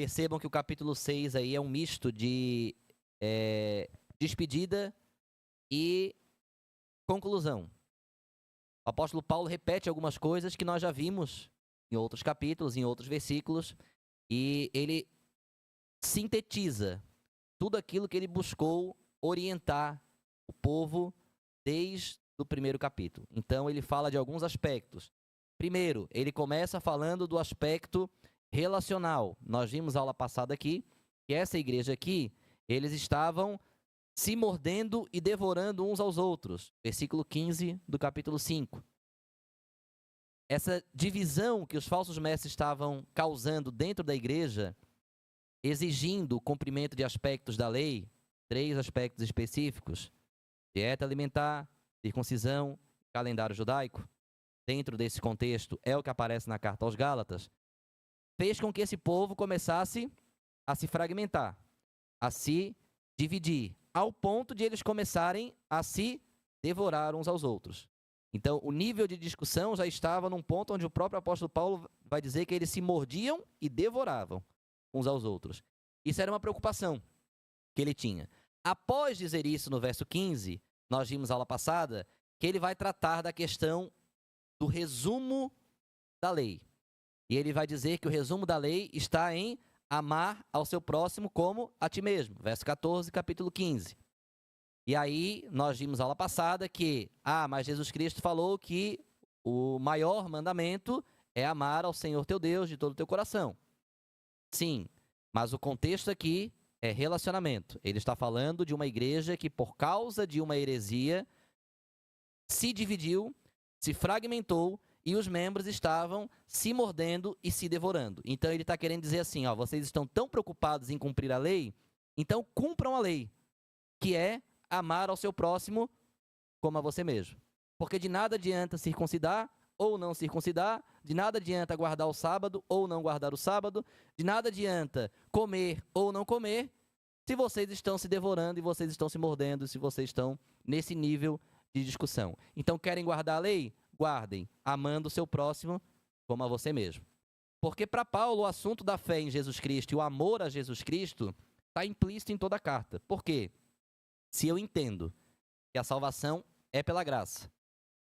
Percebam que o capítulo 6 aí é um misto de despedida e conclusão. O apóstolo Paulo repete algumas coisas que nós já vimos em outros capítulos, em outros versículos, e ele sintetiza tudo aquilo que ele buscou orientar o povo desde o primeiro capítulo. Então, ele fala de alguns aspectos. Primeiro, ele começa falando do aspecto relacional. Nós vimos aula passada aqui que essa igreja aqui, eles estavam se mordendo e devorando uns aos outros. Versículo 15 do capítulo 5. Essa divisão que os falsos mestres estavam causando dentro da igreja, exigindo o cumprimento de aspectos da lei, 3 aspectos específicos: dieta alimentar, circuncisão, calendário judaico. Dentro desse contexto, é o que aparece na carta aos Gálatas, fez com que esse povo começasse a se fragmentar, a se dividir, ao ponto de eles começarem a se devorar uns aos outros. Então, o nível de discussão já estava num ponto onde o próprio apóstolo Paulo vai dizer que eles se mordiam e devoravam uns aos outros. Isso era uma preocupação que ele tinha. Após dizer isso no verso 15, nós vimos aula passada que ele vai tratar da questão do resumo da lei. E ele vai dizer que o resumo da lei está em amar ao seu próximo como a ti mesmo. Verso 14, capítulo 15. E aí, nós vimos aula passada que, mas Jesus Cristo falou que o maior mandamento é amar ao Senhor teu Deus de todo o teu coração. Sim, mas o contexto aqui é relacionamento. Ele está falando de uma igreja que, por causa de uma heresia, se dividiu, se fragmentou e os membros estavam se mordendo e se devorando. Então, ele está querendo dizer assim, vocês estão tão preocupados em cumprir a lei, então cumpram a lei, que é amar ao seu próximo como a você mesmo. Porque de nada adianta circuncidar ou não circuncidar, de nada adianta guardar o sábado ou não guardar o sábado, de nada adianta comer ou não comer, se vocês estão se devorando e vocês estão se mordendo, se vocês estão nesse nível de discussão. Então, querem guardar a lei? Guardem, amando o seu próximo como a você mesmo. Porque para Paulo, o assunto da fé em Jesus Cristo e o amor a Jesus Cristo está implícito em toda a carta. Por quê? Se eu entendo que a salvação é pela graça,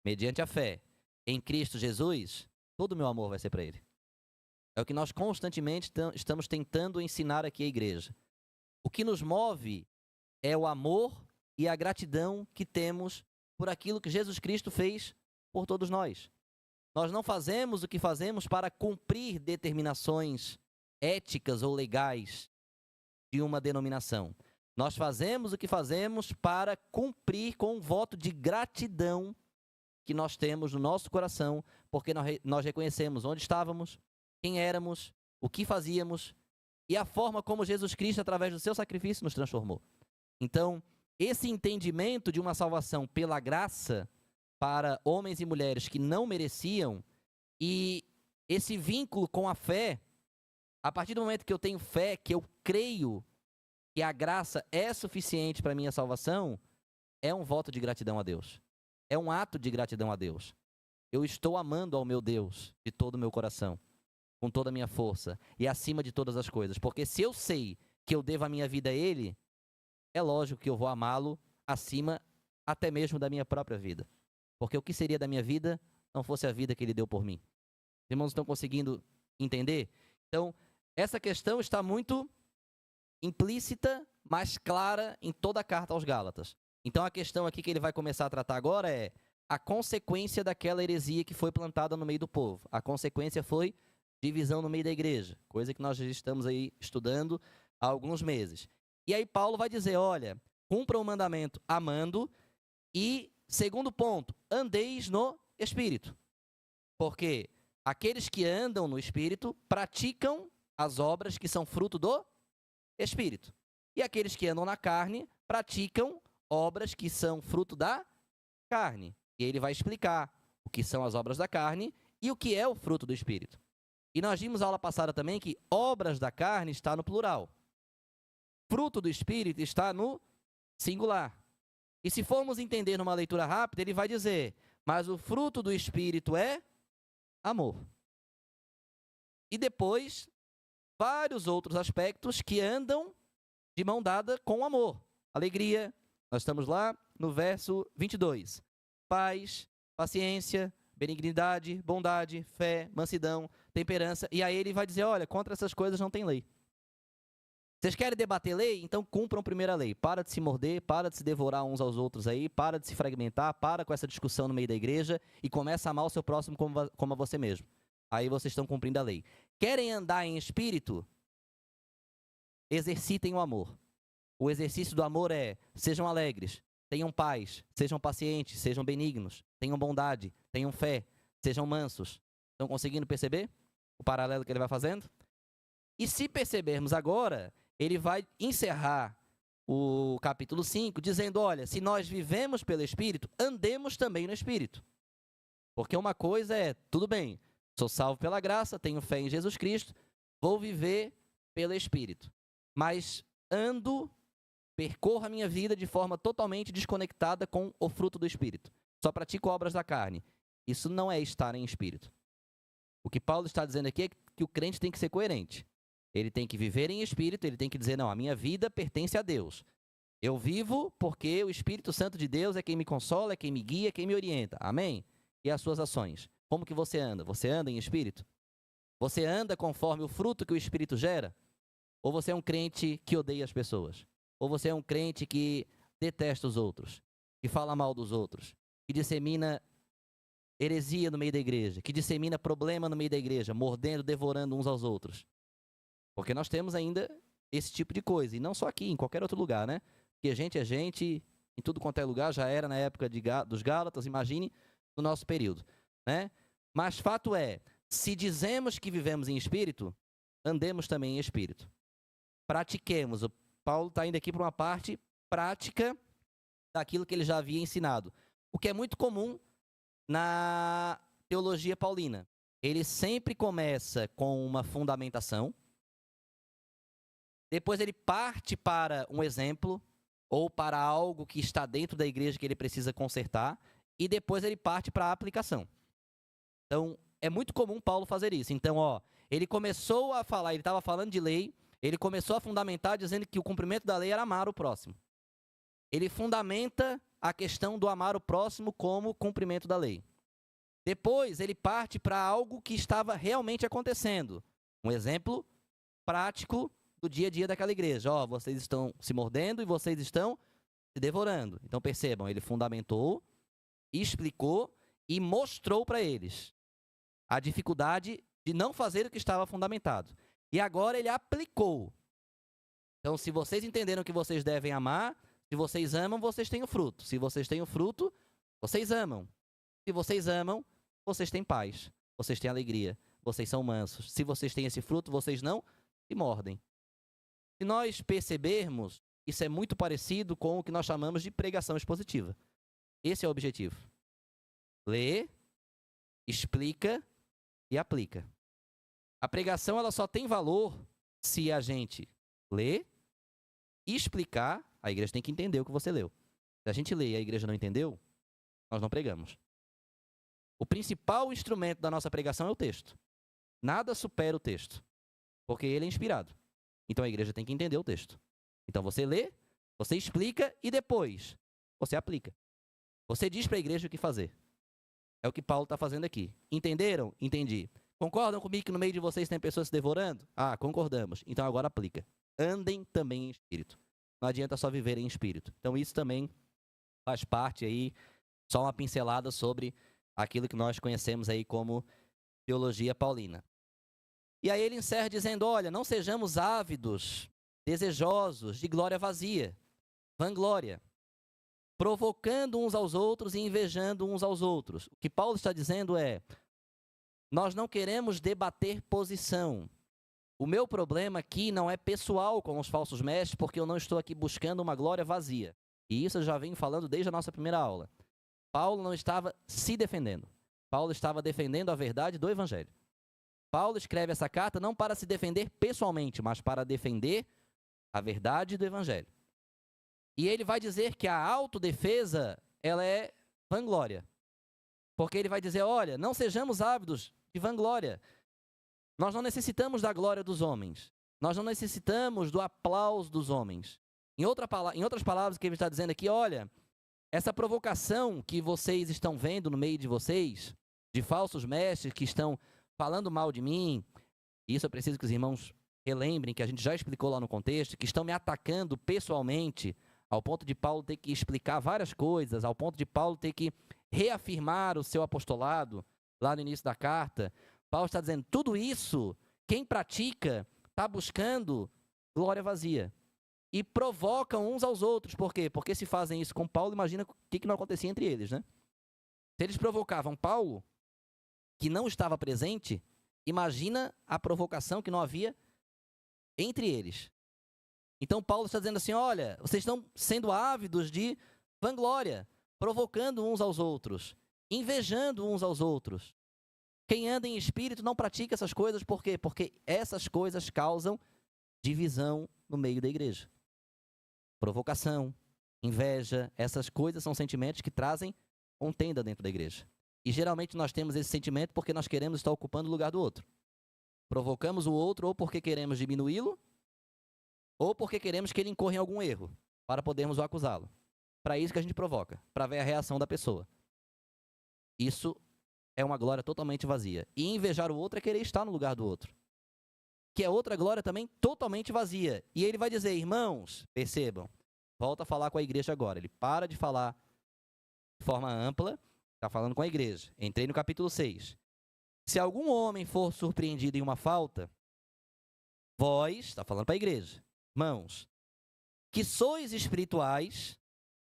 mediante a fé em Cristo Jesus, todo o meu amor vai ser para Ele. É o que nós constantemente estamos tentando ensinar aqui à igreja. O que nos move é o amor e a gratidão que temos por aquilo que Jesus Cristo fez por todos nós. Nós não fazemos o que fazemos para cumprir determinações éticas ou legais de uma denominação. Nós fazemos o que fazemos para cumprir com um voto de gratidão que nós temos no nosso coração, porque nós reconhecemos onde estávamos, quem éramos, o que fazíamos e a forma como Jesus Cristo, através do seu sacrifício, nos transformou. Então, esse entendimento de uma salvação pela graça para homens e mulheres que não mereciam e esse vínculo com a fé, a partir do momento que eu tenho fé, que eu creio que a graça é suficiente para a minha salvação, é um voto de gratidão a Deus. É um ato de gratidão a Deus. Eu estou amando ao meu Deus de todo o meu coração, com toda a minha força e acima de todas as coisas. Porque se eu sei que eu devo a minha vida a Ele, é lógico que eu vou amá-lo acima até mesmo da minha própria vida. Porque o que seria da minha vida não fosse a vida que Ele deu por mim? Os irmãos estão conseguindo entender? Então, essa questão está muito implícita, mas clara em toda a carta aos Gálatas. Então, a questão aqui que ele vai começar a tratar agora é a consequência daquela heresia que foi plantada no meio do povo. A consequência foi divisão no meio da igreja, coisa que nós já estamos aí estudando há alguns meses. E aí Paulo vai dizer, olha, cumpra o mandamento amando e, segundo ponto, andeis no Espírito. Porque aqueles que andam no Espírito praticam as obras que são fruto do Espírito. E aqueles que andam na carne praticam obras que são fruto da carne. E ele vai explicar o que são as obras da carne e o que é o fruto do Espírito. E nós vimos na aula passada também que obras da carne está no plural. Fruto do Espírito está no singular. E se formos entender numa leitura rápida, ele vai dizer, mas o fruto do Espírito é amor. E depois vários outros aspectos que andam de mão dada com o amor. Alegria, nós estamos lá no verso 22. Paz, paciência, benignidade, bondade, fé, mansidão, temperança. E aí ele vai dizer, olha, contra essas coisas não tem lei. Vocês querem debater lei? Então cumpram primeiro a lei. Para de se morder, para de se devorar uns aos outros aí, para de se fragmentar, para com essa discussão no meio da igreja e começa a amar o seu próximo como a você mesmo. Aí vocês estão cumprindo a lei. Querem andar em espírito? Exercitem o amor. O exercício do amor é, sejam alegres, tenham paz, sejam pacientes, sejam benignos, tenham bondade, tenham fé, sejam mansos. Estão conseguindo perceber o paralelo que ele vai fazendo? E se percebermos agora, ele vai encerrar o capítulo 5 dizendo, olha, se nós vivemos pelo Espírito, andemos também no Espírito. Porque uma coisa é, tudo bem, sou salvo pela graça, tenho fé em Jesus Cristo, vou viver pelo Espírito. Mas percorro a minha vida de forma totalmente desconectada com o fruto do Espírito. Só pratico obras da carne. Isso não é estar em Espírito. O que Paulo está dizendo aqui é que o crente tem que ser coerente. Ele tem que viver em Espírito, ele tem que dizer, não, a minha vida pertence a Deus. Eu vivo porque o Espírito Santo de Deus é quem me consola, é quem me guia, é quem me orienta. Amém? E as suas ações? Como que você anda? Você anda em Espírito? Você anda conforme o fruto que o Espírito gera? Ou você é um crente que odeia as pessoas? Ou você é um crente que detesta os outros, que fala mal dos outros, que dissemina heresia no meio da igreja, que dissemina problema no meio da igreja, mordendo, devorando uns aos outros? Porque nós temos ainda esse tipo de coisa, e não só aqui, em qualquer outro lugar, né? Porque gente é gente, em tudo quanto é lugar, já era na época dos Gálatas, imagine no nosso período, né? Mas fato é, se dizemos que vivemos em espírito, andemos também em espírito. Pratiquemos. O Paulo está indo aqui para uma parte prática daquilo que ele já havia ensinado. O que é muito comum na teologia paulina. Ele sempre começa com uma fundamentação, depois ele parte para um exemplo, ou para algo que está dentro da igreja que ele precisa consertar, e depois ele parte para a aplicação. Então, é muito comum Paulo fazer isso. Então, ele começou a falar, ele estava falando de lei, ele começou a fundamentar dizendo que o cumprimento da lei era amar o próximo. Ele fundamenta a questão do amar o próximo como cumprimento da lei. Depois, ele parte para algo que estava realmente acontecendo. Um exemplo prático do dia a dia daquela igreja. Vocês estão se mordendo e vocês estão se devorando. Então, percebam, ele fundamentou, explicou e mostrou para eles a dificuldade de não fazer o que estava fundamentado. E agora ele aplicou. Então, se vocês entenderam que vocês devem amar, se vocês amam, vocês têm o fruto. Se vocês têm o fruto, vocês amam. Se vocês amam, vocês têm paz. Vocês têm alegria. Vocês são mansos. Se vocês têm esse fruto, vocês não se mordem. Se nós percebermos, isso é muito parecido com o que nós chamamos de pregação expositiva. Esse é o objetivo. Lê, explica e aplica. A pregação ela só tem valor se a gente lê, explicar, a igreja tem que entender o que você leu. Se a gente lê e a igreja não entendeu, nós não pregamos. O principal instrumento da nossa pregação é o texto. Nada supera o texto, porque ele é inspirado. Então a igreja tem que entender o texto. Então você lê, você explica e depois você aplica. Você diz para a igreja o que fazer. É o que Paulo está fazendo aqui. Entenderam? Entendi. Concordam comigo que no meio de vocês tem pessoas se devorando? Concordamos. Então agora aplica. Andem também em espírito. Não adianta só viver em espírito. Então isso também faz parte aí, só uma pincelada sobre aquilo que nós conhecemos aí como teologia paulina. E aí ele encerra dizendo, olha, não sejamos ávidos, desejosos de glória vazia, vanglória, provocando uns aos outros e invejando uns aos outros. O que Paulo está dizendo é, nós não queremos debater posição. O meu problema aqui não é pessoal com os falsos mestres, porque eu não estou aqui buscando uma glória vazia. E isso eu já venho falando desde a nossa primeira aula. Paulo não estava se defendendo. Paulo estava defendendo a verdade do Evangelho. Paulo escreve essa carta não para se defender pessoalmente, mas para defender a verdade do Evangelho. E ele vai dizer que a autodefesa, ela é vanglória. Porque ele vai dizer, olha, não sejamos ávidos de vanglória. Nós não necessitamos da glória dos homens. Nós não necessitamos do aplauso dos homens. Em outras palavras, o que ele está dizendo aqui, olha, essa provocação que vocês estão vendo no meio de vocês, de falsos mestres que estão falando mal de mim, isso eu preciso que os irmãos relembrem, que a gente já explicou lá no contexto, que estão me atacando pessoalmente, ao ponto de Paulo ter que explicar várias coisas, ao ponto de Paulo ter que reafirmar o seu apostolado, lá no início da carta. Paulo está dizendo, tudo isso, quem pratica, está buscando glória vazia. E provocam uns aos outros. Por quê? Porque se fazem isso com Paulo, imagina o que não acontecia entre eles, né? Se eles provocavam Paulo, que não estava presente, imagina a provocação que não havia entre eles. Então Paulo está dizendo assim, olha, vocês estão sendo ávidos de vanglória, provocando uns aos outros, invejando uns aos outros. Quem anda em espírito não pratica essas coisas, por quê? Porque essas coisas causam divisão no meio da igreja. Provocação, inveja, essas coisas são sentimentos que trazem contenda dentro da igreja. E geralmente nós temos esse sentimento porque nós queremos estar ocupando o lugar do outro. Provocamos o outro ou porque queremos diminuí-lo, ou porque queremos que ele incorra em algum erro, para podermos o acusá-lo. Para isso que a gente provoca, para ver a reação da pessoa. Isso é uma glória totalmente vazia. E invejar o outro é querer estar no lugar do outro. Que é outra glória também totalmente vazia. E ele vai dizer, irmãos, percebam, volta a falar com a igreja agora. Ele para de falar de forma ampla, está falando com a igreja. Entrei no capítulo 6. Se algum homem for surpreendido em uma falta, vós, está falando para a igreja, irmãos, que sois espirituais,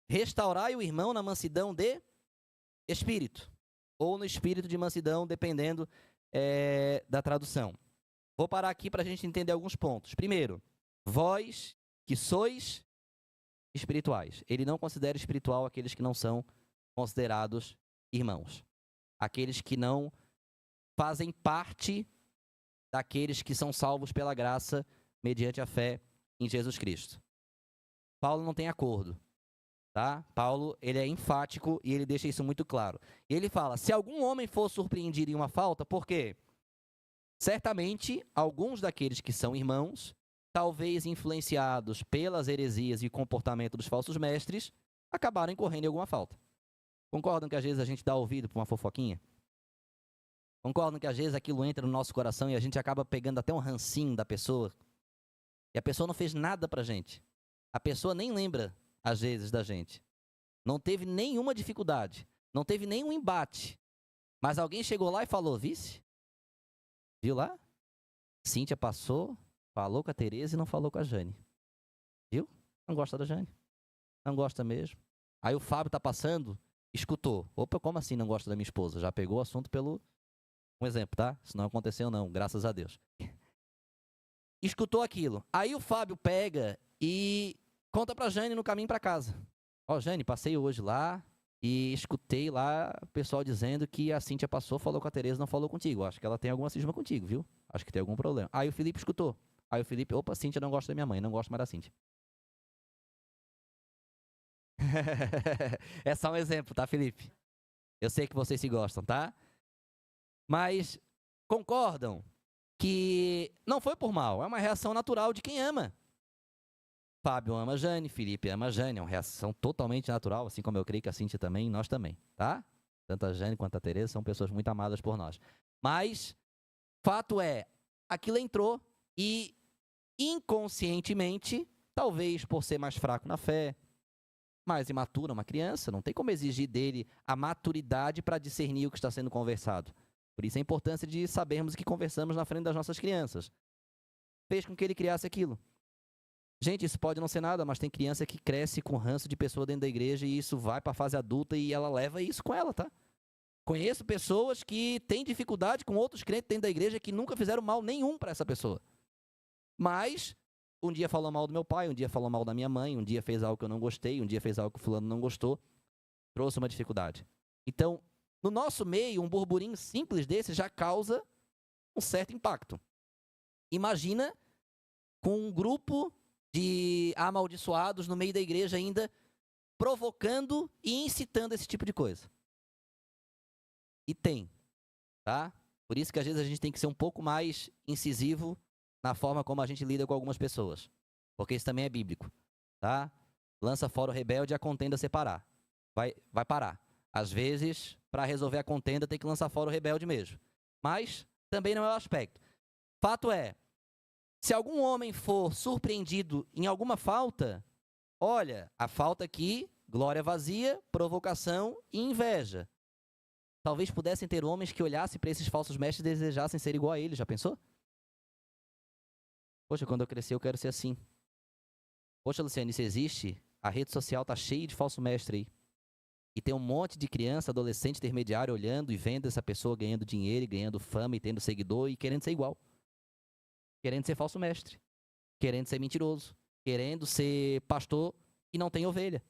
restaurai o irmão na mansidão de espírito, ou no espírito de mansidão, dependendo da tradução. Vou parar aqui para a gente entender alguns pontos. Primeiro, vós que sois espirituais. Ele não considera espiritual aqueles que não são considerados irmãos. Aqueles que não fazem parte daqueles que são salvos pela graça mediante a fé em Jesus Cristo. Paulo não tem acordo, tá? Paulo, ele é enfático e ele deixa isso muito claro. E ele fala, se algum homem for surpreendido em uma falta, por quê? Certamente, alguns daqueles que são irmãos, talvez influenciados pelas heresias e comportamento dos falsos mestres, acabaram incorrendo em alguma falta. Concordam que às vezes a gente dá ouvido para uma fofoquinha? Concordam que às vezes aquilo entra no nosso coração e a gente acaba pegando até um rancinho da pessoa? E a pessoa não fez nada pra gente. A pessoa nem lembra, às vezes, da gente. Não teve nenhuma dificuldade. Não teve nenhum embate. Mas alguém chegou lá e falou, vice? Viu lá? Cíntia passou, falou com a Tereza e não falou com a Jane. Viu? Não gosta da Jane. Não gosta mesmo. Aí o Fábio tá passando, escutou. Opa, como assim não gosta da minha esposa? Já pegou o assunto pelo... Um exemplo, tá? Isso não aconteceu não, graças a Deus. Escutou aquilo. Aí o Fábio pega e conta pra Jane no caminho pra casa. Ó, Jane, passei hoje lá e escutei lá o pessoal dizendo que a Cíntia passou, falou com a Tereza, não falou contigo. Acho que ela tem alguma cisma contigo, viu? Acho que tem algum problema. Aí o Felipe escutou. Aí o Felipe, opa, Cíntia não gosta da minha mãe, não gosta mais da Cíntia. É só um exemplo, tá, Felipe? Eu sei que vocês se gostam, tá? Mas concordam que não foi por mal, é uma reação natural de quem ama. Fábio ama a Jane, Felipe ama a Jane, é uma reação totalmente natural, assim como eu creio que a Cíntia também, nós também, tá? Tanto a Jane quanto a Tereza são pessoas muito amadas por nós. Mas, fato é, aquilo entrou e inconscientemente, talvez por ser mais fraco na fé, mais imaturo, uma criança, não tem como exigir dele a maturidade para discernir o que está sendo conversado. Por isso a importância de sabermos o que conversamos na frente das nossas crianças. Fez com que ele criasse aquilo. Gente, isso pode não ser nada, mas tem criança que cresce com ranço de pessoa dentro da igreja e isso vai para a fase adulta e ela leva isso com ela, tá? Conheço pessoas que têm dificuldade com outros crentes dentro da igreja que nunca fizeram mal nenhum para essa pessoa. Mas um dia falou mal do meu pai, um dia falou mal da minha mãe, um dia fez algo que eu não gostei, um dia fez algo que o fulano não gostou, trouxe uma dificuldade. Então, no nosso meio, um burburinho simples desse já causa um certo impacto. Imagina com um grupo de amaldiçoados no meio da igreja ainda provocando e incitando esse tipo de coisa. E tem, tá? Por isso que às vezes a gente tem que ser um pouco mais incisivo na forma como a gente lida com algumas pessoas. Porque isso também é bíblico, tá? Lança fora o rebelde e a contenda separar. Vai parar. Às vezes, para resolver a contenda, tem que lançar fora o rebelde mesmo. Mas também não é o aspecto. Fato é, se algum homem for surpreendido em alguma falta, olha, a falta aqui, glória vazia, provocação e inveja. Talvez pudessem ter homens que olhassem para esses falsos mestres e desejassem ser igual a eles, já pensou? Poxa, quando eu crescer eu quero ser assim. Poxa, Luciano, isso existe? A rede social tá cheia de falso mestre aí. E tem um monte de criança, adolescente, intermediário olhando e vendo essa pessoa ganhando dinheiro, e ganhando fama e tendo seguidor e querendo ser igual. Querendo ser falso mestre. Querendo ser mentiroso. Querendo ser pastor e não tem ovelha.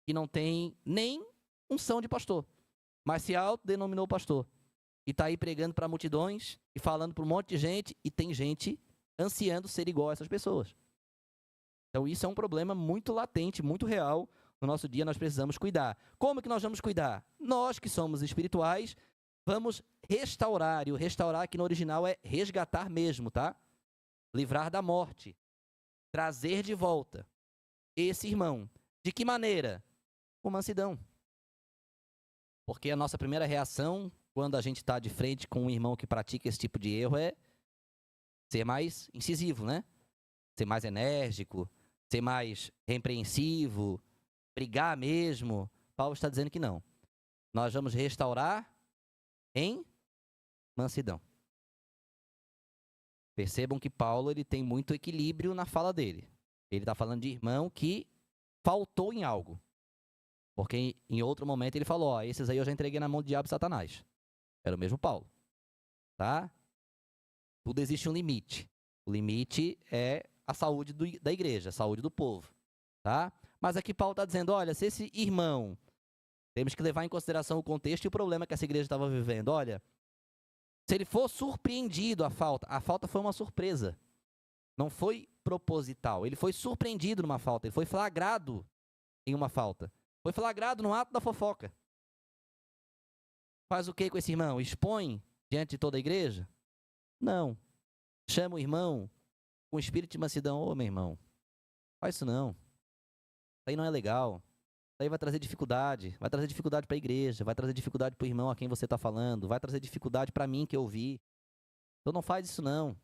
E não tem nem unção de pastor. Mas se autodenominou pastor. E tá aí pregando para multidões e falando para um monte de gente. E tem gente ansiando ser igual a essas pessoas. Então isso é um problema muito latente, muito real. No nosso dia nós precisamos cuidar. Como que nós vamos cuidar? Nós que somos espirituais, vamos restaurar. E o restaurar aqui no original é resgatar mesmo, tá? Livrar da morte. Trazer de volta esse irmão. De que maneira? Com mansidão. Porque a nossa primeira reação, quando a gente está de frente com um irmão que pratica esse tipo de erro, é ser mais incisivo, né? Ser mais enérgico, ser mais repreensivo, brigar mesmo. Paulo está dizendo que não. Nós vamos restaurar em mansidão. Percebam que Paulo ele tem muito equilíbrio na fala dele. Ele está falando de irmão que faltou em algo. Porque em outro momento ele falou, ó, esses aí eu já entreguei na mão do diabo e Satanás. Era o mesmo Paulo. Tá? Tudo existe um limite. O limite é a saúde da igreja, a saúde do povo. Tá? Mas aqui Paulo está dizendo, olha, se esse irmão, temos que levar em consideração o contexto e o problema que essa igreja estava vivendo. Olha, se ele for surpreendido a falta foi uma surpresa. Não foi proposital. Ele foi surpreendido numa falta, ele foi flagrado em uma falta. Foi flagrado no ato da fofoca. Faz o que com esse irmão? Expõe diante de toda a igreja? Não. Chama o irmão com espírito de mansidão. Ô, meu irmão, faz isso não. Isso aí não é legal. Isso aí vai trazer dificuldade. Vai trazer dificuldade para a igreja. Vai trazer dificuldade para o irmão a quem você está falando. Vai trazer dificuldade para mim que eu ouvi. Então não faz isso não.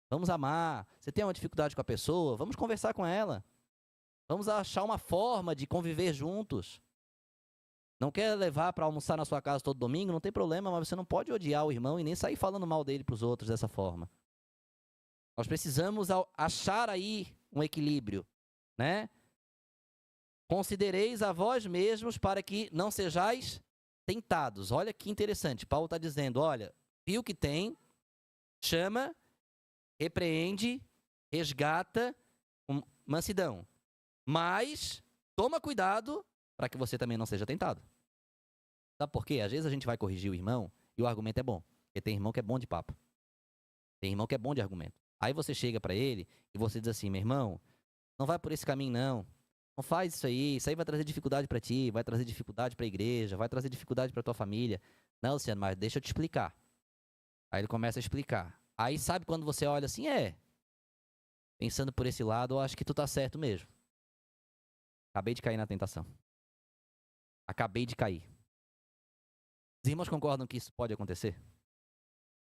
Vamos amar. Você tem uma dificuldade com a pessoa? Vamos conversar com ela. Vamos achar uma forma de conviver juntos. Não quer levar para almoçar na sua casa todo domingo? Não tem problema, mas você não pode odiar o irmão e nem sair falando mal dele para os outros dessa forma. Nós precisamos achar aí um equilíbrio, né? Considereis a vós mesmos para que não sejais tentados. Olha que interessante. Paulo está dizendo, olha, viu que tem, chama, repreende, resgata com mansidão. Mas toma cuidado para que você também não seja tentado. Sabe por quê? Às vezes a gente vai corrigir o irmão e o argumento é bom. Porque tem irmão que é bom de papo. Tem irmão que é bom de argumento. Aí você chega para ele e você diz assim, meu irmão, não vai por esse caminho não. Não faz isso aí vai trazer dificuldade para ti, vai trazer dificuldade para a igreja, vai trazer dificuldade para tua família. Não, Luciano, mas deixa eu te explicar. Aí ele começa a explicar. Aí sabe quando você olha assim, pensando por esse lado, eu acho que tu tá certo mesmo. Acabei de cair na tentação. Acabei de cair. Os irmãos concordam que isso pode acontecer?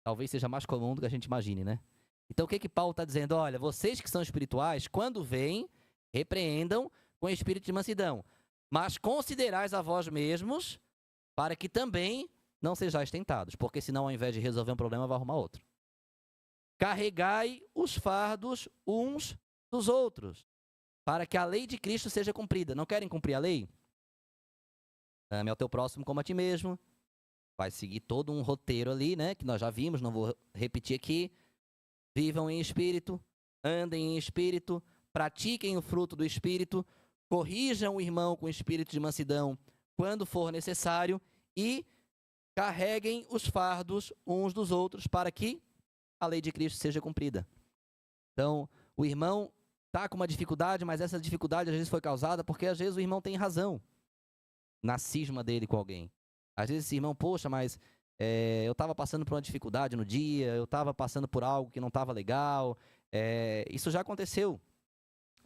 Talvez seja mais comum do que a gente imagine, né? Então o que Paulo está dizendo? Olha, vocês que são espirituais, quando vêm, repreendam com espírito de mansidão. Mas considerais a vós mesmos para que também não sejais tentados. Porque senão ao invés de resolver um problema, vai arrumar outro. Carregai os fardos uns dos outros, para que a lei de Cristo seja cumprida. Não querem cumprir a lei? Ame ao teu próximo como a ti mesmo. Vai seguir todo um roteiro ali, né? Que nós já vimos, não vou repetir aqui. Vivam em espírito, andem em espírito, pratiquem o fruto do espírito, corrijam o irmão com espírito de mansidão quando for necessário e carreguem os fardos uns dos outros para que a lei de Cristo seja cumprida. Então, o irmão está com uma dificuldade, mas essa dificuldade às vezes foi causada porque às vezes o irmão tem razão na cisma dele com alguém. Às vezes esse irmão, poxa, mas eu estava passando por uma dificuldade no dia, eu estava passando por algo que não estava legal, Isso já aconteceu.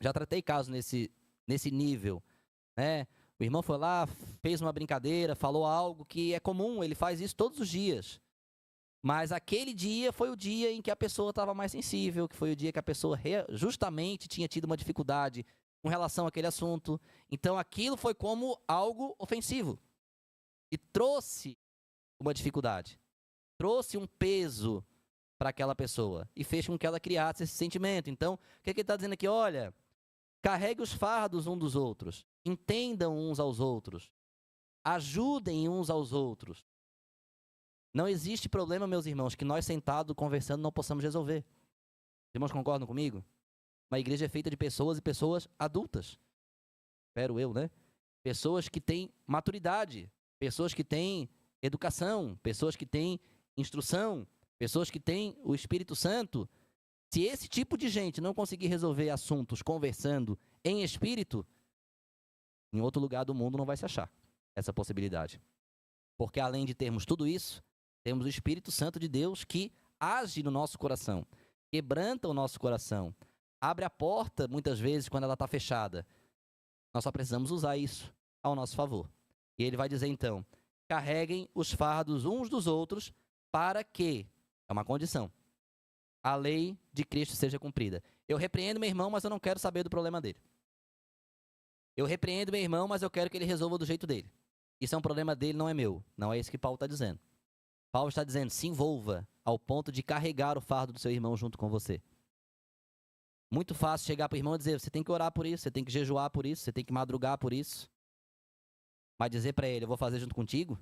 Já tratei casos nesse nível, né? O irmão foi lá, fez uma brincadeira, falou algo que é comum, ele faz isso todos os dias. Mas aquele dia foi o dia em que a pessoa estava mais sensível, que foi o dia que a pessoa justamente tinha tido uma dificuldade com relação àquele assunto. Então aquilo foi como algo ofensivo. E trouxe uma dificuldade, trouxe um peso para aquela pessoa e fez com que ela criasse esse sentimento. Então, o que ele está dizendo aqui? Olha, carregue os fardos uns dos outros, entendam uns aos outros, ajudem uns aos outros. Não existe problema, meus irmãos, que nós sentados conversando não possamos resolver. Os irmãos concordam comigo? Uma igreja é feita de pessoas e pessoas adultas. Espero eu, né? Pessoas que têm maturidade, pessoas que têm educação, pessoas que têm instrução, pessoas que têm o Espírito Santo. Se esse tipo de gente não conseguir resolver assuntos conversando em espírito, em outro lugar do mundo não vai se achar essa possibilidade. Porque além de termos tudo isso, temos o Espírito Santo de Deus que age no nosso coração, quebranta o nosso coração, abre a porta muitas vezes quando ela está fechada. Nós só precisamos usar isso ao nosso favor. E ele vai dizer então, carreguem os fardos uns dos outros para que, é uma condição, a lei de Cristo seja cumprida. Eu repreendo meu irmão, mas eu não quero saber do problema dele. Eu repreendo meu irmão, mas eu quero que ele resolva do jeito dele. Isso é um problema dele, não é meu. Não é isso que Paulo está dizendo. Paulo está dizendo, se envolva ao ponto de carregar o fardo do seu irmão junto com você. Muito fácil chegar para o irmão e dizer, você tem que orar por isso, você tem que jejuar por isso, você tem que madrugar por isso. Mas dizer para ele, eu vou fazer junto contigo?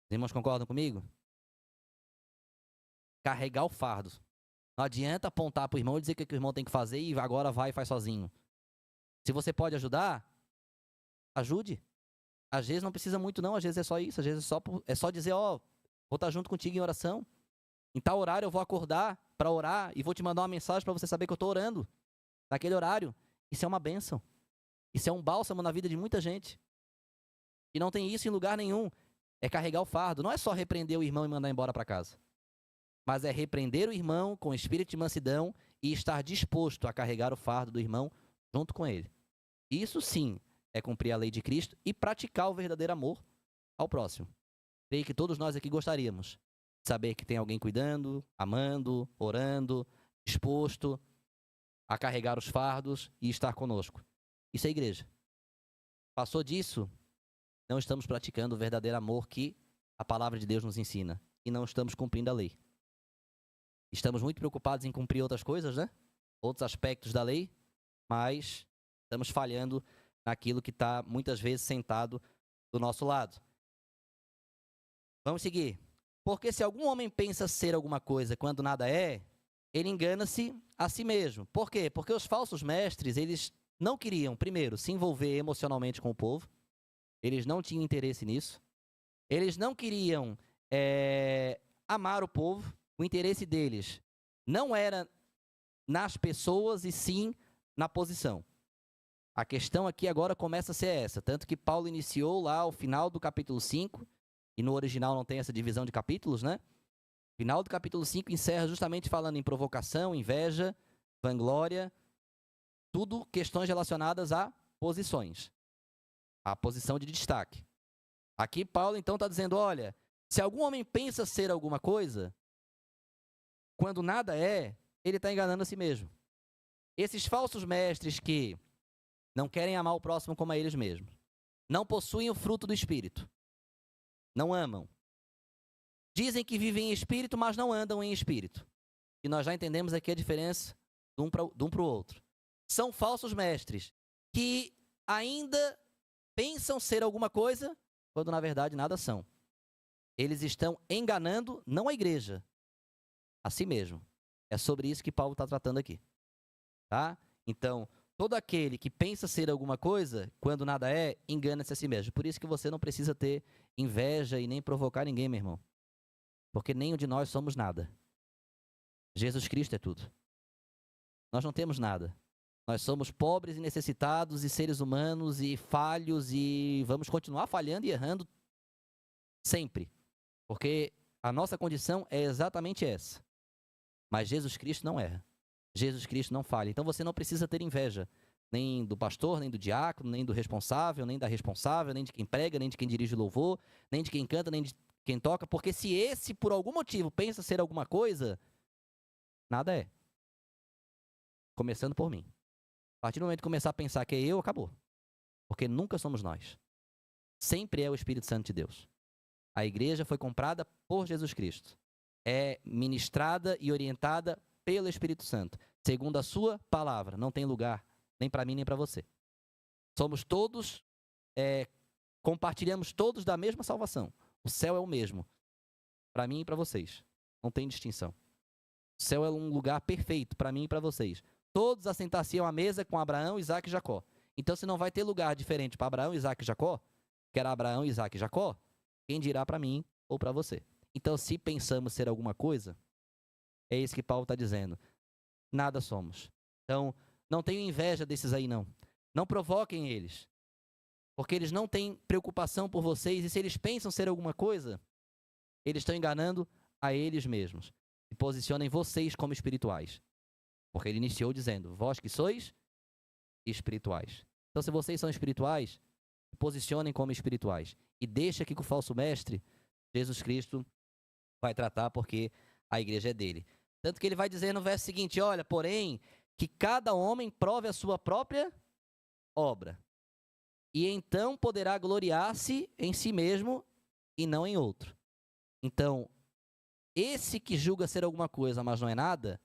Os irmãos concordam comigo? Carregar o fardo. Não adianta apontar para o irmão e dizer o que o irmão tem que fazer e agora vai e faz sozinho. Se você pode ajudar, ajude. Às vezes não precisa muito não, às vezes é só isso, às vezes é só dizer, ó, vou estar junto contigo em oração. Em tal horário eu vou acordar para orar e vou te mandar uma mensagem para você saber que eu estou orando. Naquele horário. Isso é uma bênção. Isso é um bálsamo na vida de muita gente. E não tem isso em lugar nenhum. É carregar o fardo. Não é só repreender o irmão e mandar embora para casa. Mas é repreender o irmão com espírito de mansidão e estar disposto a carregar o fardo do irmão junto com ele. Isso sim é cumprir a lei de Cristo e praticar o verdadeiro amor ao próximo. Creio que todos nós aqui gostaríamos de saber que tem alguém cuidando, amando, orando, disposto a carregar os fardos e estar conosco. Isso é igreja. Passou disso, não estamos praticando o verdadeiro amor que a palavra de Deus nos ensina. E não estamos cumprindo a lei. Estamos muito preocupados em cumprir outras coisas, né? Outros aspectos da lei, mas estamos falhando naquilo que está muitas vezes sentado do nosso lado. Vamos seguir. Porque se algum homem pensa ser alguma coisa quando nada é, ele engana-se a si mesmo. Por quê? Porque os falsos mestres, eles não queriam, primeiro, se envolver emocionalmente com o povo. Eles não tinham interesse nisso. Eles não queriam amar o povo. O interesse deles não era nas pessoas e sim na posição. A questão aqui agora começa a ser essa. Tanto que Paulo iniciou lá ao final do capítulo 5, e no original não tem essa divisão de capítulos, né? Final do capítulo 5 encerra justamente falando em provocação, inveja, vanglória, tudo questões relacionadas a posições. A posição de destaque. Aqui Paulo então está dizendo, olha, se algum homem pensa ser alguma coisa, quando nada é, ele está enganando a si mesmo. Esses falsos mestres que não querem amar o próximo como a eles mesmos, não possuem o fruto do Espírito, não amam, dizem que vivem em Espírito, mas não andam em Espírito. E nós já entendemos aqui a diferença de um para o outro. São falsos mestres que ainda pensam ser alguma coisa, quando na verdade nada são. Eles estão enganando não a igreja, a si mesmo. É sobre isso que Paulo está tratando aqui. Tá? Então, todo aquele que pensa ser alguma coisa, quando nada é, engana-se a si mesmo. Por isso que você não precisa ter inveja e nem provocar ninguém, meu irmão. Porque nenhum de nós somos nada. Jesus Cristo é tudo. Nós não temos nada. Nós somos pobres e necessitados e seres humanos e falhos e vamos continuar falhando e errando sempre. Porque a nossa condição é exatamente essa. Mas Jesus Cristo não erra. Jesus Cristo não falha. Então você não precisa ter inveja, nem do pastor, nem do diácono, nem do responsável, nem da responsável, nem de quem prega, nem de quem dirige o louvor, nem de quem canta, nem de quem toca, porque se esse, por algum motivo, pensa ser alguma coisa, nada é. Começando por mim. A partir do momento que começar a pensar que é eu, acabou. Porque nunca somos nós. Sempre é o Espírito Santo de Deus. A igreja foi comprada por Jesus Cristo. É ministrada e orientada pelo Espírito Santo, segundo a sua palavra. Não tem lugar nem para mim nem para você. Somos todos, compartilhamos todos da mesma salvação. O céu é o mesmo, para mim e para vocês. Não tem distinção. O céu é um lugar perfeito para mim e para vocês. Todos assentassem à mesa com Abraão, Isaac e Jacó. Então, se não vai ter lugar diferente para Abraão, Isaac e Jacó, que era Abraão, Isaac e Jacó, quem dirá para mim ou para você? Então, se pensamos ser alguma coisa, é isso que Paulo está dizendo. Nada somos. Então, não tenham inveja desses aí, não. Não provoquem eles. Porque eles não têm preocupação por vocês. E se eles pensam ser alguma coisa, eles estão enganando a eles mesmos. E posicionem vocês como espirituais. Porque ele iniciou dizendo, vós que sois espirituais. Então, se vocês são espirituais, posicionem como espirituais. E deixa que o falso mestre, Jesus Cristo, vai tratar, porque a igreja é dele. Tanto que ele vai dizer no verso seguinte, olha, porém, que cada homem prove a sua própria obra. E então poderá gloriar-se em si mesmo e não em outro. Então, esse que julga ser alguma coisa, mas não é nada,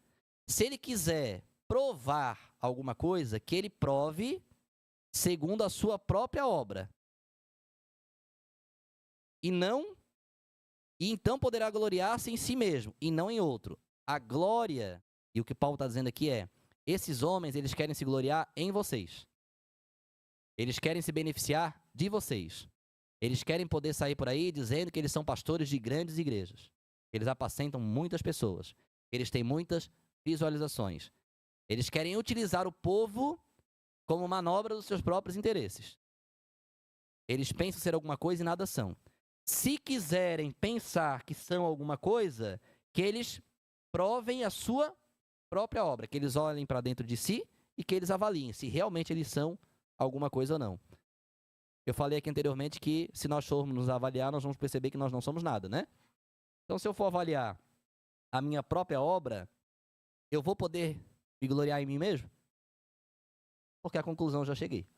se ele quiser provar alguma coisa, que ele prove segundo a sua própria obra. E então poderá gloriar-se em si mesmo, e não em outro. A glória, e o que Paulo está dizendo aqui é, esses homens, eles querem se gloriar em vocês. Eles querem se beneficiar de vocês. Eles querem poder sair por aí dizendo que eles são pastores de grandes igrejas. Eles apacentam muitas pessoas. Eles têm muitas visualizações. Eles querem utilizar o povo como manobra dos seus próprios interesses. Eles pensam ser alguma coisa e nada são. Se quiserem pensar que são alguma coisa, que eles provem a sua própria obra, que eles olhem para dentro de si e que eles avaliem se realmente eles são alguma coisa ou não. Eu falei aqui anteriormente que se nós formos nos avaliar, nós vamos perceber que nós não somos nada, né? Então, se eu for avaliar a minha própria obra, eu vou poder me gloriar em mim mesmo? Porque a conclusão eu já cheguei.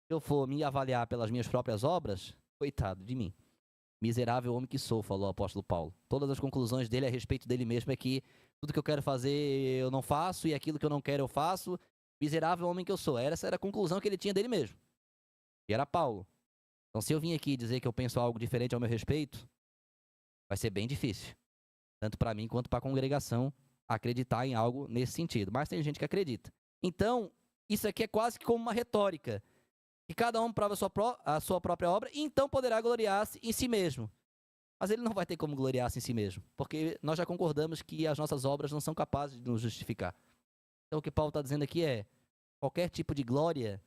Se eu for me avaliar pelas minhas próprias obras, coitado de mim. Miserável homem que sou, falou o apóstolo Paulo. Todas as conclusões dele a respeito dele mesmo é que tudo que eu quero fazer eu não faço e aquilo que eu não quero eu faço. Miserável homem que eu sou. Essa era a conclusão que ele tinha dele mesmo. E era Paulo. Então, se eu vim aqui dizer que eu penso algo diferente ao meu respeito, vai ser bem difícil. Tanto para mim quanto para a congregação acreditar em algo nesse sentido. Mas tem gente que acredita. Então, isso aqui é quase que como uma retórica. Que cada um prova a sua própria obra e então poderá gloriar-se em si mesmo. Mas ele não vai ter como gloriar-se em si mesmo. Porque nós já concordamos que as nossas obras não são capazes de nos justificar. Então, o que Paulo está dizendo aqui é qualquer tipo de glória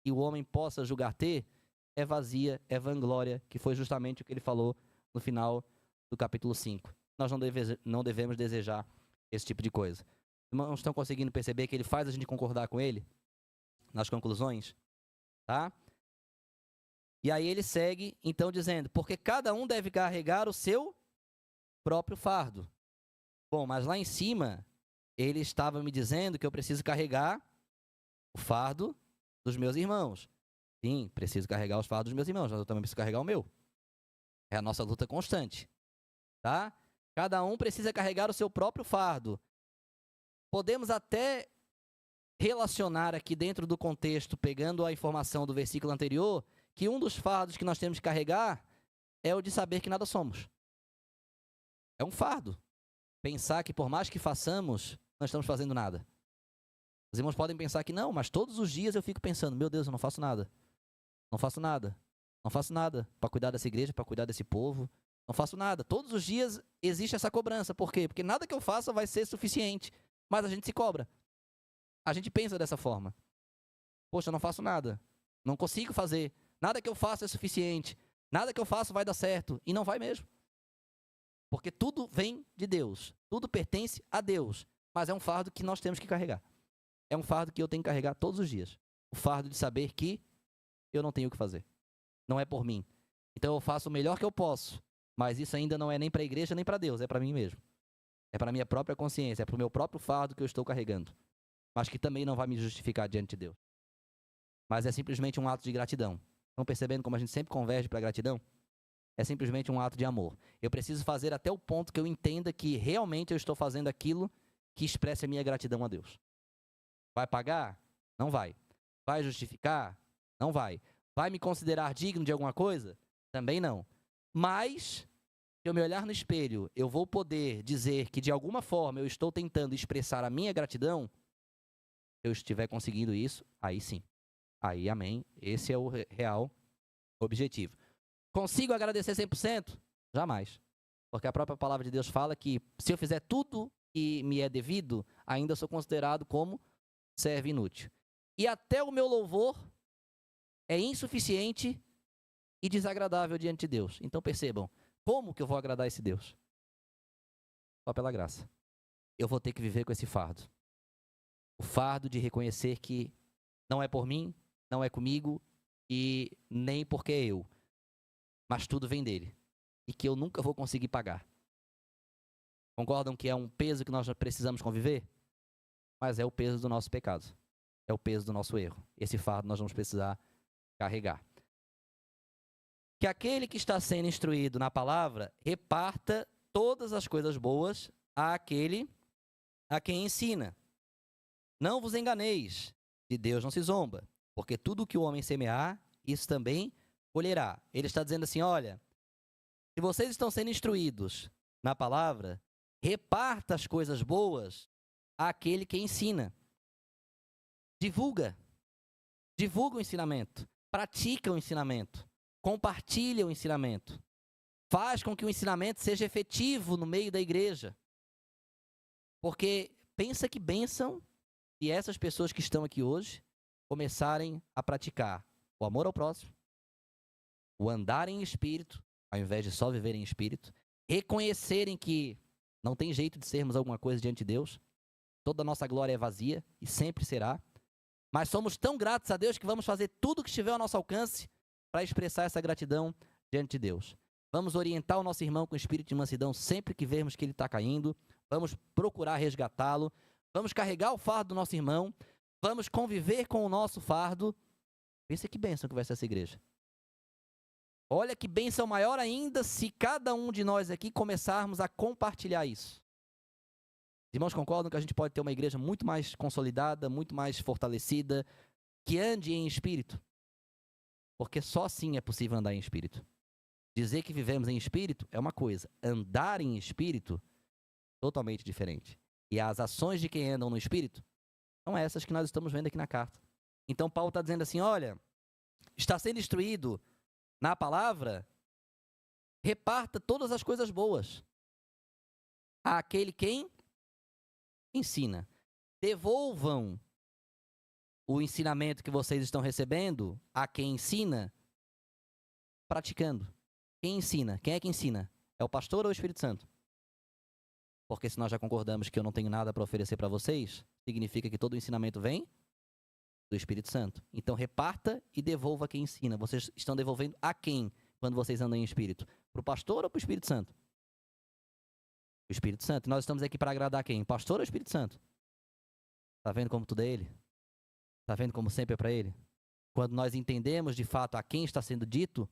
que o homem possa julgar ter é vazia, é vanglória, que foi justamente o que ele falou no final do capítulo 5. Nós não devemos desejar esse tipo de coisa. Não estão conseguindo perceber que ele faz a gente concordar com ele nas conclusões? Tá? E aí ele segue, então, dizendo, porque cada um deve carregar o seu próprio fardo. Bom, mas lá em cima, ele estava me dizendo que eu preciso carregar o fardo dos meus irmãos. Sim, preciso carregar os fardos dos meus irmãos, mas eu também preciso carregar o meu. É a nossa luta constante. Tá? Cada um precisa carregar o seu próprio fardo. Podemos até relacionar aqui dentro do contexto, pegando a informação do versículo anterior, que um dos fardos que nós temos que carregar é o de saber que nada somos. É um fardo. Pensar que por mais que façamos, não estamos fazendo nada. Os irmãos podem pensar que não, mas todos os dias eu fico pensando, meu Deus, eu não faço nada. Não faço nada. Não faço nada para cuidar dessa igreja, para cuidar desse povo. Não faço nada. Todos os dias existe essa cobrança. Por quê? Porque nada que eu faça vai ser suficiente. Mas a gente se cobra. A gente pensa dessa forma. Poxa, eu não faço nada. Não consigo fazer. Nada que eu faça é suficiente. Nada que eu faço vai dar certo. E não vai mesmo. Porque tudo vem de Deus, tudo pertence a Deus, mas é um fardo que nós temos que carregar. É um fardo que eu tenho que carregar todos os dias. O fardo de saber que eu não tenho o que fazer. Não é por mim. Então eu faço o melhor que eu posso, mas isso ainda não é nem para a igreja nem para Deus, é para mim mesmo. É para a minha própria consciência, é para o meu próprio fardo que eu estou carregando, mas que também não vai me justificar diante de Deus. Mas é simplesmente um ato de gratidão. Estão percebendo como a gente sempre converge para a gratidão? É simplesmente um ato de amor. Eu preciso fazer até o ponto que eu entenda que realmente eu estou fazendo aquilo que expressa a minha gratidão a Deus. Vai pagar? Não vai. Vai justificar? Não vai. Vai me considerar digno de alguma coisa? Também não. Mas, se eu me olhar no espelho, eu vou poder dizer que de alguma forma eu estou tentando expressar a minha gratidão. Se eu estiver conseguindo isso, aí sim. Aí, amém. Esse é o real objetivo. Consigo agradecer 100%? Jamais. Porque a própria palavra de Deus fala que se eu fizer tudo que me é devido, ainda sou considerado como servo inútil. E até o meu louvor é insuficiente e desagradável diante de Deus. Então percebam, como que eu vou agradar esse Deus? Só pela graça. Eu vou ter que viver com esse fardo. O fardo de reconhecer que não é por mim, não é comigo e nem porque é eu. Mas tudo vem dele. E que eu nunca vou conseguir pagar. Concordam que é um peso que nós precisamos conviver? Mas é o peso do nosso pecado. É o peso do nosso erro. Esse fardo nós vamos precisar carregar. Que aquele que está sendo instruído na palavra reparta todas as coisas boas àquele a quem ensina. Não vos enganeis, de Deus não se zomba, porque tudo o que o homem semear, isso também colherá. Ele está dizendo assim, olha, se vocês estão sendo instruídos na palavra, reparta as coisas boas àquele que ensina. Divulga o ensinamento, pratica o ensinamento, compartilha o ensinamento, faz com que o ensinamento seja efetivo no meio da igreja. Porque pensa que bênção se essas pessoas que estão aqui hoje começarem a praticar o amor ao próximo, o andar em espírito, ao invés de só viver em espírito, reconhecerem que não tem jeito de sermos alguma coisa diante de Deus, toda a nossa glória é vazia e sempre será, mas somos tão gratos a Deus que vamos fazer tudo o que estiver ao nosso alcance para expressar essa gratidão diante de Deus. Vamos orientar o nosso irmão com espírito de mansidão sempre que vermos que ele está caindo, vamos procurar resgatá-lo, vamos carregar o fardo do nosso irmão, vamos conviver com o nosso fardo. Pensa que bênção que vai ser essa igreja. Olha que bênção maior ainda se cada um de nós aqui começarmos a compartilhar isso. Os irmãos concordam que a gente pode ter uma igreja muito mais consolidada, muito mais fortalecida, que ande em espírito? Porque só assim é possível andar em espírito. Dizer que vivemos em espírito é uma coisa, andar em espírito, totalmente diferente. E as ações de quem andam no espírito são essas que nós estamos vendo aqui na carta. Então Paulo está dizendo assim, olha, está sendo instruído na palavra, reparta todas as coisas boas àquele quem ensina. Devolvam o ensinamento que vocês estão recebendo a quem ensina, praticando. Quem ensina? Quem é que ensina? É o pastor ou o Espírito Santo? Porque se nós já concordamos que eu não tenho nada para oferecer para vocês, significa que todo o ensinamento vem do Espírito Santo. Então reparta e devolva a quem ensina. Vocês estão devolvendo a quem quando vocês andam em espírito? Para o pastor ou para o Espírito Santo? O Espírito Santo. Nós estamos aqui para agradar quem? Pastor ou Espírito Santo? Está vendo como tudo é ele? Está vendo como sempre é para ele? Quando nós entendemos de fato a quem está sendo dito,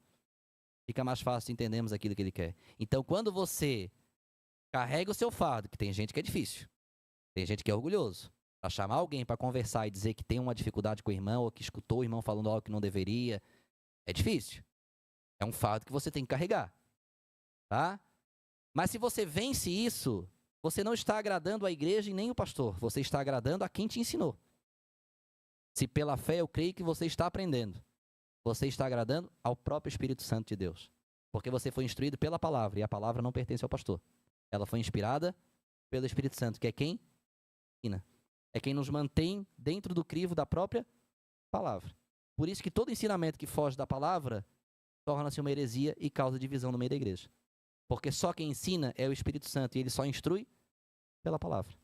fica mais fácil entendermos aquilo que ele quer. Então, quando você carrega o seu fardo, que tem gente que é difícil, tem gente que é orgulhoso, para chamar alguém para conversar e dizer que tem uma dificuldade com o irmão, ou que escutou o irmão falando algo que não deveria, é difícil. É um fardo que você tem que carregar. Tá? Mas se você vence isso, você não está agradando a igreja e nem o pastor, você está agradando a quem te ensinou. Se pela fé eu creio que você está aprendendo, você está agradando ao próprio Espírito Santo de Deus. Porque você foi instruído pela palavra, e a palavra não pertence ao pastor. Ela foi inspirada pelo Espírito Santo, que é quem ensina. É quem nos mantém dentro do crivo da própria palavra. Por isso que todo ensinamento que foge da palavra torna-se uma heresia e causa divisão no meio da igreja. Porque só quem ensina é o Espírito Santo e ele só instrui pela palavra.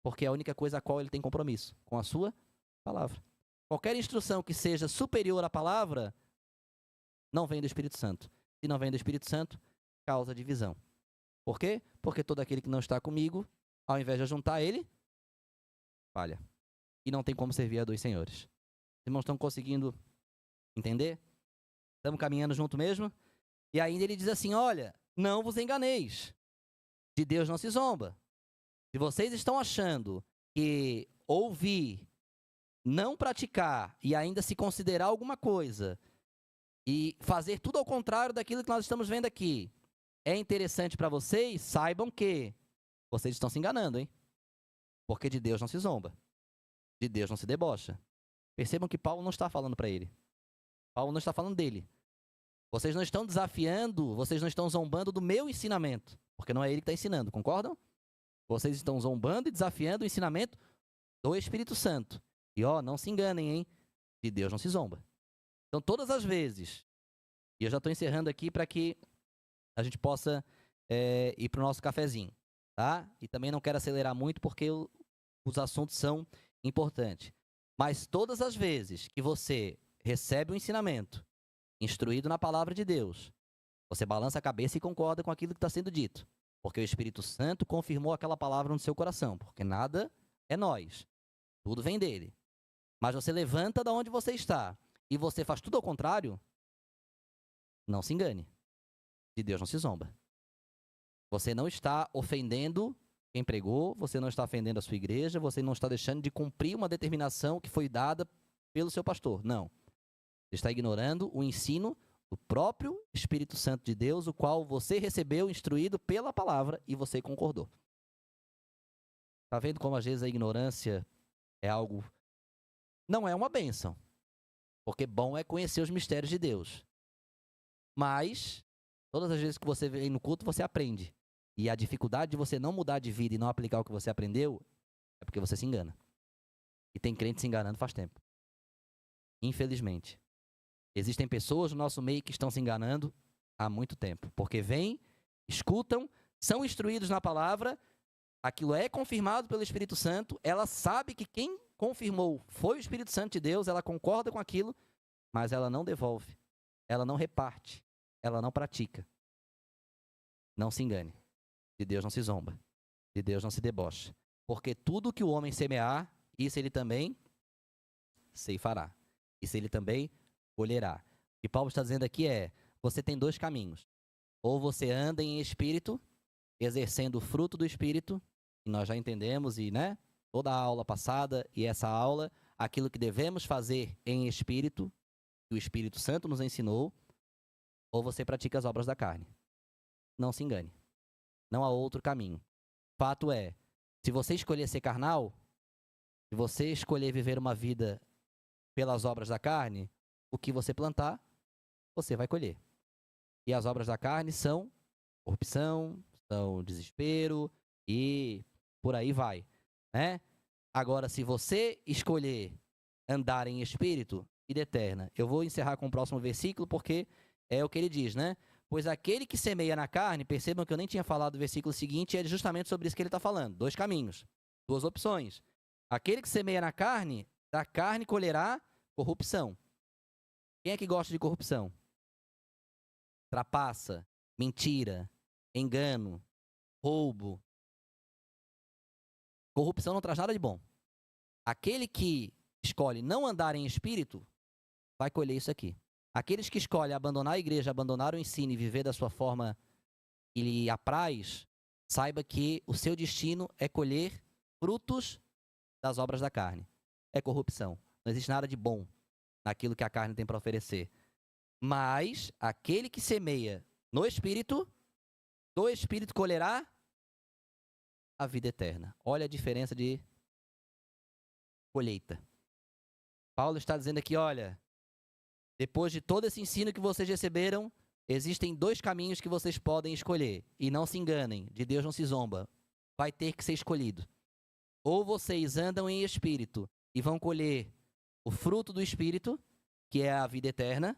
Porque é a única coisa a qual ele tem compromisso, com a sua palavra. Qualquer instrução que seja superior à palavra, não vem do Espírito Santo. Se não vem do Espírito Santo, causa divisão. Por quê? Porque todo aquele que não está comigo, ao invés de ajuntar ele, falha. E não tem como servir a dois senhores. Os irmãos estão conseguindo entender? Estamos caminhando junto mesmo? E ainda ele diz assim, olha, não vos enganeis. De Deus não se zomba. Se vocês estão achando que ouvir, não praticar e ainda se considerar alguma coisa e fazer tudo ao contrário daquilo que nós estamos vendo aqui é interessante para vocês, saibam que vocês estão se enganando, hein? Porque de Deus não se zomba. De Deus não se debocha. Percebam que Paulo não está falando para ele. Paulo não está falando dele. Vocês não estão desafiando, vocês não estão zombando do meu ensinamento. Porque não é ele que está ensinando, concordam? Vocês estão zombando e desafiando o ensinamento do Espírito Santo. E não se enganem, hein? De Deus não se zomba. Então, todas as vezes, e eu já estou encerrando aqui para que a gente possa ir para o nosso cafezinho, tá? E também não quero acelerar muito porque os assuntos são importantes. Mas todas as vezes que você recebe um ensinamento instruído na palavra de Deus, você balança a cabeça e concorda com aquilo que está sendo dito. Porque o Espírito Santo confirmou aquela palavra no seu coração. Porque nada é nós. Tudo vem dele. Mas você levanta da onde você está e você faz tudo ao contrário, não se engane. De Deus não se zomba. Você não está ofendendo quem pregou, você não está ofendendo a sua igreja, você não está deixando de cumprir uma determinação que foi dada pelo seu pastor. Não. Você está ignorando o ensino do próprio Espírito Santo de Deus, o qual você recebeu instruído pela palavra e você concordou. Está vendo como às vezes a ignorância é algo... Não é uma bênção, porque bom é conhecer os mistérios de Deus. Mas, todas as vezes que você vem no culto, você aprende. E a dificuldade de você não mudar de vida e não aplicar o que você aprendeu é porque você se engana. E tem crente se enganando faz tempo. Infelizmente. Existem pessoas no nosso meio que estão se enganando há muito tempo. Porque vêm, escutam, são instruídos na palavra, aquilo é confirmado pelo Espírito Santo, ela sabe que quem confirmou foi o Espírito Santo de Deus, ela concorda com aquilo, mas ela não devolve, ela não reparte, ela não pratica. Não se engane. De Deus não se zomba. De Deus não se debocha. Porque tudo que o homem semear, isso ele também ceifará. Isso ele também colherá. O que Paulo está dizendo aqui é, você tem dois caminhos. Ou você anda em espírito, exercendo o fruto do espírito, que nós já entendemos, e toda a aula passada e essa aula, aquilo que devemos fazer em espírito, que o Espírito Santo nos ensinou, ou você pratica as obras da carne. Não se engane. Não há outro caminho. Fato é, se você escolher ser carnal, se você escolher viver uma vida pelas obras da carne, o que você plantar, você vai colher. E as obras da carne são corrupção, são desespero e por aí vai, né? Agora, se você escolher andar em espírito, vida eterna. Eu vou encerrar com o próximo versículo porque é o que ele diz, né? Pois aquele que semeia na carne, percebam que eu nem tinha falado do versículo seguinte, é justamente sobre isso que ele está falando. Dois caminhos, duas opções. Aquele que semeia na carne, da carne colherá corrupção. Quem é que gosta de corrupção? Trapaça, mentira, engano, roubo. Corrupção não traz nada de bom. Aquele que escolhe não andar em espírito, vai colher isso aqui. Aqueles que escolhem abandonar a igreja, abandonar o ensino e viver da sua forma que lhe apraz, saiba que o seu destino é colher frutos das obras da carne. É corrupção. Não existe nada de bom naquilo que a carne tem para oferecer. Mas aquele que semeia no espírito, do espírito colherá a vida eterna. Olha a diferença de colheita. Paulo está dizendo aqui, olha, depois de todo esse ensino que vocês receberam, existem dois caminhos que vocês podem escolher. E não se enganem, de Deus não se zomba. Vai ter que ser escolhido. Ou vocês andam em espírito e vão colher o fruto do espírito, que é a vida eterna,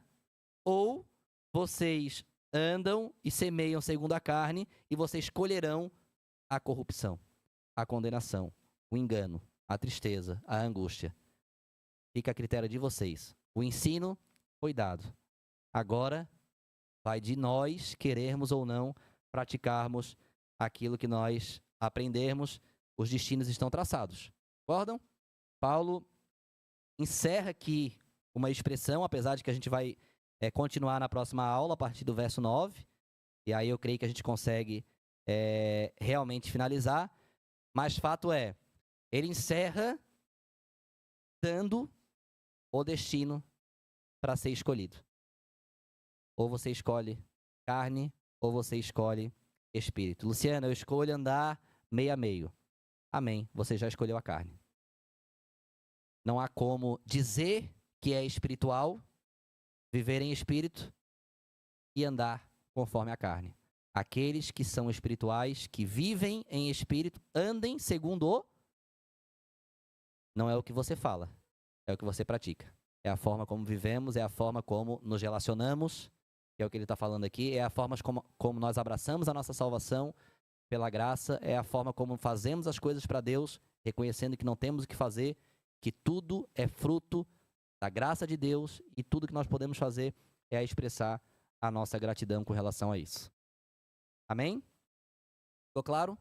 ou vocês andam e semeiam segundo a carne, e vocês colherão a corrupção, a condenação, o engano, a tristeza, a angústia. Fica a critério de vocês. O ensino foi dado. Agora vai de nós querermos ou não praticarmos aquilo que nós aprendermos. Os destinos estão traçados. Concordam? Paulo encerra aqui uma expressão, apesar de que a gente vai continuar na próxima aula, a partir do verso 9. E aí eu creio que a gente consegue realmente finalizar. Mas fato é, ele encerra dando o destino para ser escolhido. Ou você escolhe carne, ou você escolhe espírito. Luciano, eu escolho andar meio a meio. Amém, você já escolheu a carne. Não há como dizer que é espiritual, viver em espírito e andar conforme a carne. Aqueles que são espirituais, que vivem em espírito, andem segundo o... Não é o que você fala, é o que você pratica. É a forma como vivemos, é a forma como nos relacionamos, que é o que ele está falando aqui, é a forma como nós abraçamos a nossa salvação pela graça, é a forma como fazemos as coisas para Deus, reconhecendo que não temos o que fazer, que tudo é fruto da graça de Deus e tudo que nós podemos fazer é expressar a nossa gratidão com relação a isso. Amém? Ficou claro?